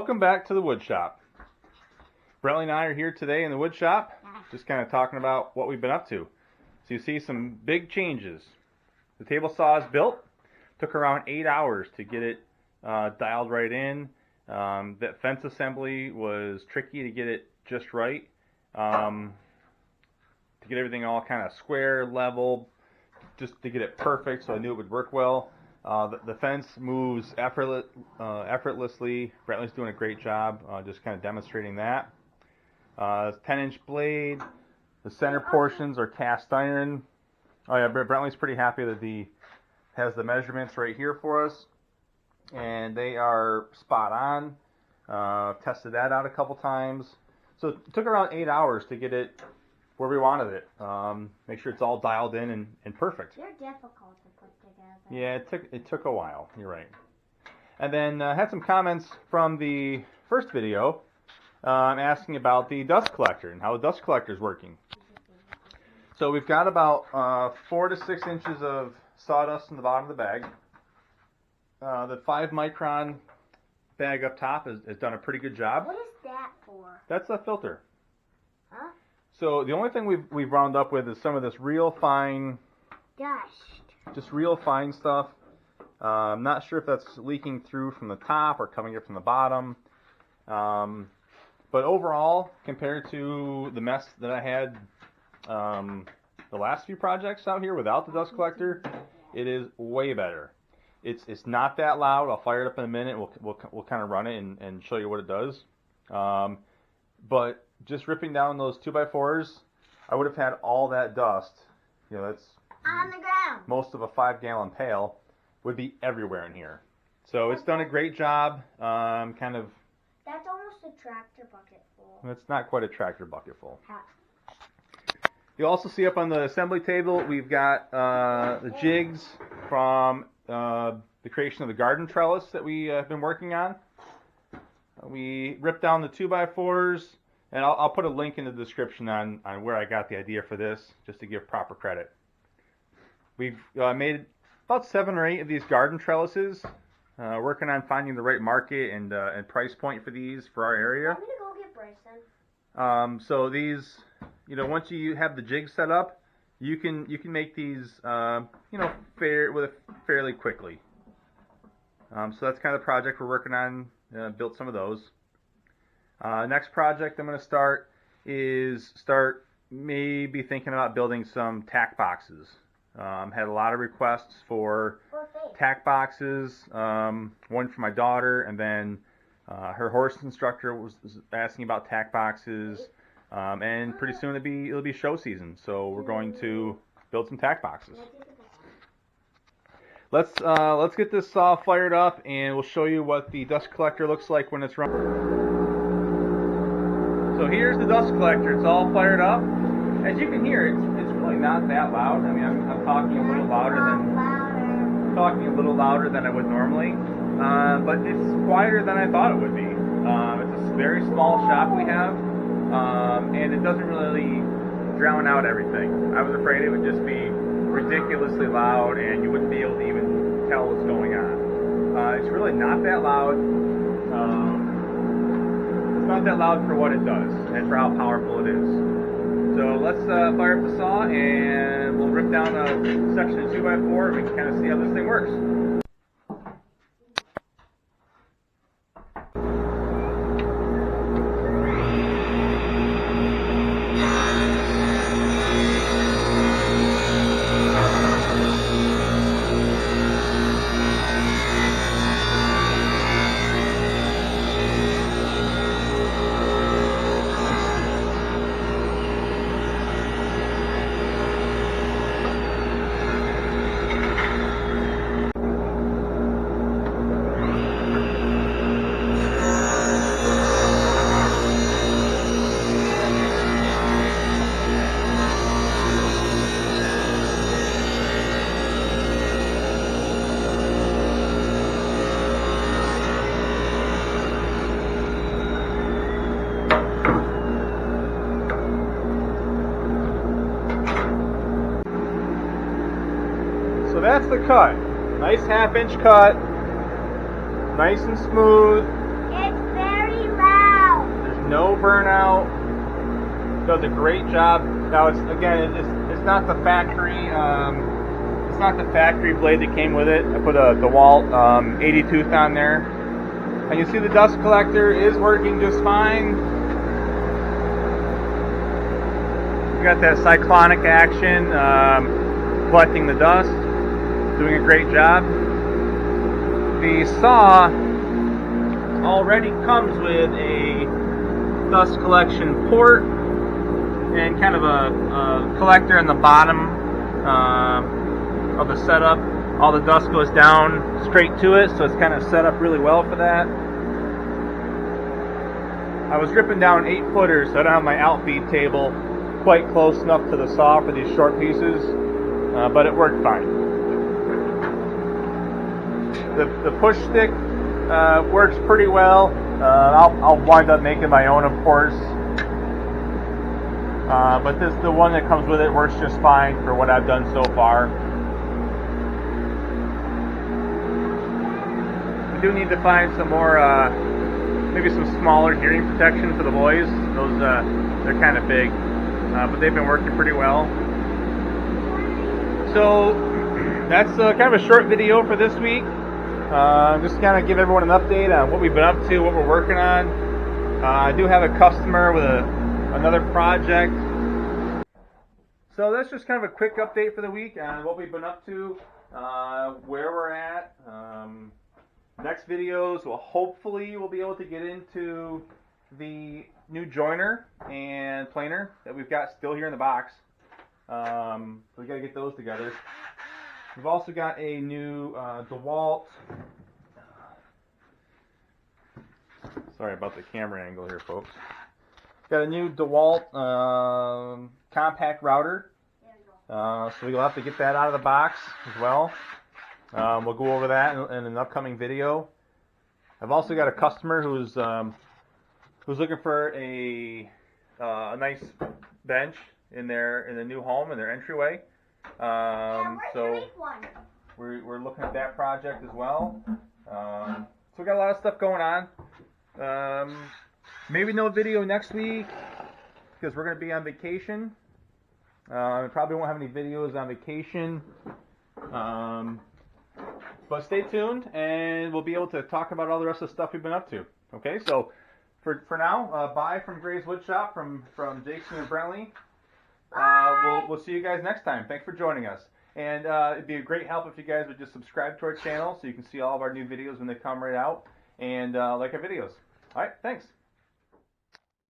Welcome back to the wood shop. Brentley and I are here today in the wood shop, just kind of talking about what we've been up to. So you see some big changes. The table saw is built. Took around 8 hours to get it dialed right in. That fence assembly was tricky to get it just right. To get everything all kind of square, level, just to get it perfect so I knew it would work well. The fence moves effortlessly. Brentley's doing a great job just kind of demonstrating that. 10-inch blade. The center portions are cast iron. Oh yeah, Brentley's pretty happy that he has the measurements right here for us. And they are spot on. Tested that out a couple times. So it took around 8 hours to get it where we wanted it. Make sure it's all dialed in and perfect. They're difficult to put together. Yeah, it took a while. You're right. And then had some comments from the first video asking about the dust collector and how the dust collector is working. So we've got about 4 to 6 inches of sawdust in the bottom of the bag. The 5 micron bag up top has done a pretty good job. What is that for? That's a filter. Huh? So the only thing we've wound up with is some of this real fine Dust. just real fine stuff. I'm not sure if that's leaking through from the top or coming up from the bottom. But overall, compared to the mess that I had the last few projects out here without the dust collector, it is way better. It's not that loud. I'll fire it up in a minute. We'll kind of run it and show you what it does. But just ripping down those 2x4s, I would have had all that dust. You know, that's On the ground. most of a 5-gallon pail would be everywhere in here. So it's done a great job. Kind of. That's almost a tractor bucket full. It's not quite a tractor bucket full. Huh. You'll also see up on the assembly table we've got the jigs from the creation of the garden trellis that we have been working on. We ripped down the 2x4s, and I'll put a link in the description on where I got the idea for this, just to give proper credit. We've made about 7 or 8 of these garden trellises, working on finding the right market and price point for these for our area. I'm gonna go get Bryson. So these, you know, once you have the jig set up, you can make these, you know, fairly quickly. So that's kind of the project we're working on. Built some of those. Next project I'm going to start maybe thinking about building some tack boxes. Had a lot of requests for tack boxes. One for my daughter, and then her horse instructor was asking about tack boxes. And pretty soon it'll be show season, so we're going to build some tack boxes. Let's get this saw fired up, and we'll show you what the dust collector looks like when it's running. So here's the dust collector. It's all fired up. As you can hear, it's really not that loud. I mean, I'm talking a little louder than I would normally, but it's quieter than I thought it would be. It's a very small shop we have, and it doesn't really drown out everything. I was afraid it would just be ridiculously loud and you wouldn't be able to even tell what's going on. It's really not that loud. It's not that loud for what it does and for how powerful it is. So let's fire up the saw and we'll rip down a section of 2x4 and we can kind of see how this thing works. So that's the cut. Nice 1/2 inch cut. Nice and smooth. It's very no burnout. Does a great job. Now it's not the factory. It's not the factory blade that came with it. I put a DeWalt 80 tooth on there, and you see the dust collector is working just fine. We got that cyclonic action, collecting the dust, doing a great job. The saw already comes with a dust collection port and kind of a collector in the bottom of the setup. All the dust goes down straight to it, so it's kind of set up really well for that. I was ripping down 8-footers, so I don't have my outfeed table quite close enough to the saw for these short pieces, but it worked fine. The push stick works pretty well. I'll wind up making my own, of course. But the one that comes with it works just fine for what I've done so far. We do need to find some more, maybe some smaller hearing protection for the boys. Those they're kind of big, but they've been working pretty well. So that's kind of a short video for this week. Just kind of give everyone an update on what we've been up to, what we're working on. I do have a customer with another project. So that's just kind of a quick update for the week on what we've been up to, where we're at. Next videos we'll be able to get into the new joiner and planer that we've got still here in the box. So we got to get those together. We've also got a new DeWalt. Sorry about the camera angle here, folks. Got a new DeWalt compact router. So we'll have to get that out of the box as well. We'll go over that in an upcoming video. I've also got a customer who's looking for a nice bench in the new home in their entryway. So we're looking at that project as well. So we got a lot of stuff going on. Maybe no video next week because we're going to be on vacation. We probably won't have any videos on vacation. But stay tuned, and we'll be able to talk about all the rest of the stuff we've been up to. Okay, so for now, bye from Gray's Woodshop, from Jason and Brentley. We'll see you guys next time. Thanks for joining us. And it'd be a great help if you guys would just subscribe to our channel so you can see all of our new videos when they come right out, and like our videos. All right, thanks.